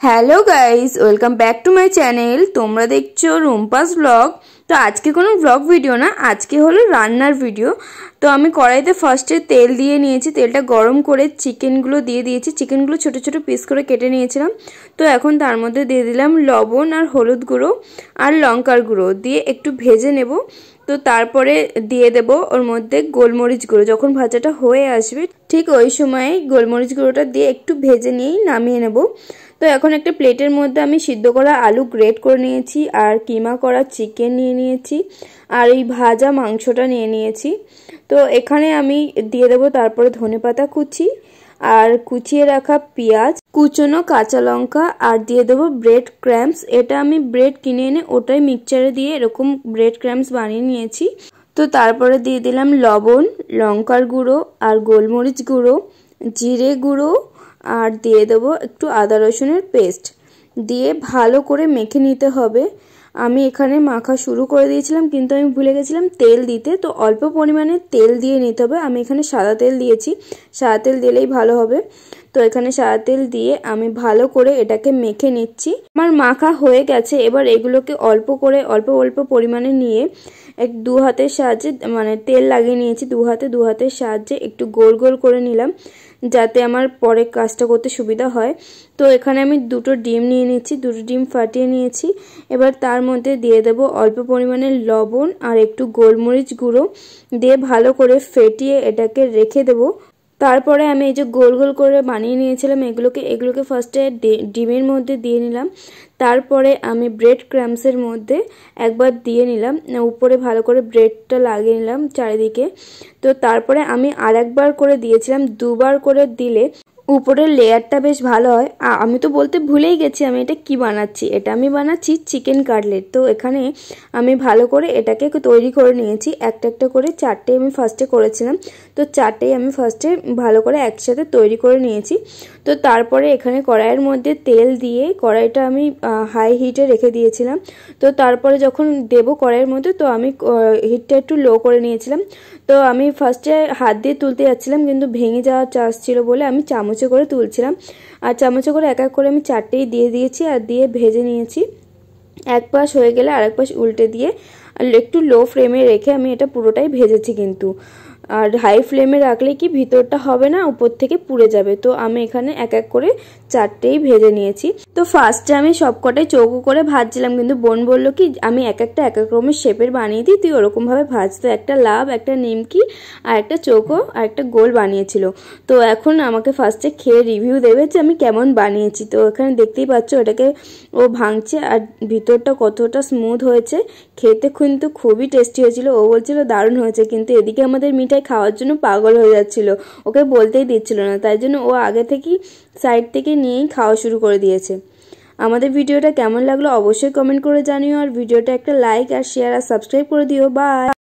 Hello guys, welcome back to my channel. তোমরা দেখছো Rumpa's blog. তো আজকে কোনো ব্লগ ভিডিও না, আজকে হলো রান্নার ভিডিও। তো আমি কড়াইতে ফার্স্টে তেল দিয়ে নিয়েছি, তেলটা গরম করে চিকেনগুলো দিয়ে দিয়েছি। চিকেনগুলো ছোট ছোট পিস করে কেটে নিয়েছিলাম। তো এখন তার মধ্যে দিয়ে দিলাম লবণ আর হলুদ গুঁড়ো আর লঙ্কার গুঁড়ো দিয়ে একটু ভেজে নেব। তো তারপরে দিয়ে দেব ওর মধ্যে গোলমরিচ গুঁড়ো। যখন ভাজাটা হয়ে আসবে ঠিক ওই সময় গোলমরিচ গুঁড়োটা দিয়ে একটু ভেজে নিয়েই নামিয়ে নেব। তো এখন একটা প্লেটের মধ্যে আমি সিদ্ধ করা আলু গ্রেট করে নিয়েছি, আর কিমা করা চিকেন নিয়ে নিয়েছি, আর এই ভাজা মাংসটা নিয়ে নিয়েছি। তো এখানে আমি দিয়ে দেবো তারপরে ধনেপাতা কুচি আর কুচিয়ে রাখা পেঁয়াজ, কুচনো কাঁচা লঙ্কা, আর দিয়ে দেবো ব্রেড ক্র্যাম্পস। এটা আমি ব্রেড কিনে এনে ওটাই মিক্সচারে দিয়ে এরকম ব্রেড ক্র্যাম্পস বানিয়ে নিয়েছি। তো তারপরে দিয়ে দিলাম লবণ, লঙ্কার গুঁড়ো আর গোলমরিচ গুঁড়ো, জিরে গুঁড়ো, আর দিয়ে দেবো একটু আদা রসুনের পেস্ট দিয়ে ভালো করে মেখে নিতে হবে। আমি এখানে মাখা শুরু করে দিয়েছিলাম, কিন্তু আমি ভুলে গেছিলাম তেল দিতে। তো অল্প পরিমাণে তেল দিয়ে নিতে হবে। আমি এখানে সাদা তেল দিয়েছি, সাদা তেল দিলেই ভালো হবে। তো এখানে সাদা তেল দিয়ে আমি ভালো করে এটাকে মেখে নিচ্ছি। আমার মাখা হয়ে গেছে। এবার এগুলোকে অল্প করে অল্প অল্প পরিমাণে নিয়ে দু হাতের সাহায্যে, মানে তেল লাগিয়ে নিয়েছি দু হাতের সাহায্যে একটু গোল গোল করে নিলাম, যাতে আমার পরে কাজটা করতে সুবিধা হয়। তো এখানে আমি দুটো ডিম নিয়ে নিচ্ছি, দুটো ডিম ফাটিয়ে নিয়েছি। এবার তার মধ্যে দিয়ে দেব অল্প পরিমাণে লবণ আর একটু গোলমরিচ গুঁড়ো দিয়ে ভালো করে ফেটিয়ে এটাকে রেখে দেব। তারপরে আমি এই যে গোল গোল করে বানিয়ে নিয়েছিলাম এগুলোকে ফার্স্টে ডিমের মধ্যে দিয়ে নিলাম। তারপরে আমি ব্রেড ক্রাম্পসের মধ্যে একবার দিয়ে নিলাম, উপরে ভালো করে ব্রেডটা লাগিয়ে নিলাম চারিদিকে। তো তারপরে আমি আরেকবার করে দিয়েছিলাম। দুবার করে দিলে উপরের লেয়ারটা বেশ ভালো হয়। আমি তো বলতে ভুলেই গেছি আমি এটা কি বানাচ্ছি। এটা আমি বানাচ্ছি চিকেন কাটলেট। তো এখানে আমি ভালো করে এটাকে তৈরি করে নিয়েছি। একটা একটা করে চারটে আমি ফার্স্টে করেছিলাম। তো চারটেই আমি ফার্স্টে ভালো করে একসাথে তৈরি করে নিয়েছি। তো তারপরে এখানে কড়াইয়ের মধ্যে তেল দিয়ে কড়াইটা আমি হাই হিটে রেখে দিয়েছিলাম। তো তারপরে যখন দেব কড়াইয়ের মধ্যে, তো আমি হিটটা একটু লো করে নিয়েছিলাম। তো আমি ফার্স্টে হাত দিয়ে তুলতে যাচ্ছিলাম, কিন্তু ভেঙে যাওয়ার চান্স ছিল বলে আমি চামচে করে তুলছিলাম। আর চামচে করে এক এক করে আমি চারটেই দিয়ে দিয়েছি আর দিয়ে ভেজে নিয়েছি। এক পাশ হয়ে গেলে আরেক পাশ উল্টে দিয়ে একটু লো ফ্লেমে রেখে আমি এটা পুরোটাই ভেজেছি কিন্তু। আর হাই ফ্লেমে রাখলে কি ভিতরটা হবে না, উপর থেকে পুড়ে যাবে। তো আমি এখানে এক এক করে চারটেই ভেজে নিয়েছি। তো ফার্স্টে আমি সবকটাই চৌকো করে ভাজছিলাম, কিন্তু বোন বললো কি আমি এক একটা এক এক রকমের শেপের বানিয়ে দিই, তুই ওরকমভাবে ভাজ। তো একটা লাভ, একটা নিমকি, আর একটা চৌকো, আর একটা গোল বানিয়েছিল। তো এখন আমাকে ফার্স্টে খেয়ে রিভিউ দেবে যে আমি কেমন বানিয়েছি। তো এখানে দেখতেই পাচ্ছ এটাকে ও ভাঙছে আর ভিতরটা কতটা স্মুথ হয়েছে। খেতে কিন্তু খুবই টেস্টি হয়েছিল। ও বলছিল দারুণ হয়েছে, কিন্তু এদিকে আমাদের মিঠাই খাওয়ার জন্য পাগল হয়ে যাচ্ছিল, ওকে বলতেই দিচ্ছিল না। তাই জন্য ও আগে থেকেই সাইড থেকে নিয়েই খাওয়া শুরু করে দিয়েছে। আমাদের ভিডিওটা কেমন লাগলো অবশ্যই কমেন্ট করে জানিও, আর ভিডিওটা একটা লাইক আর শেয়ার আর সাবস্ক্রাইব করে দিও। বাই।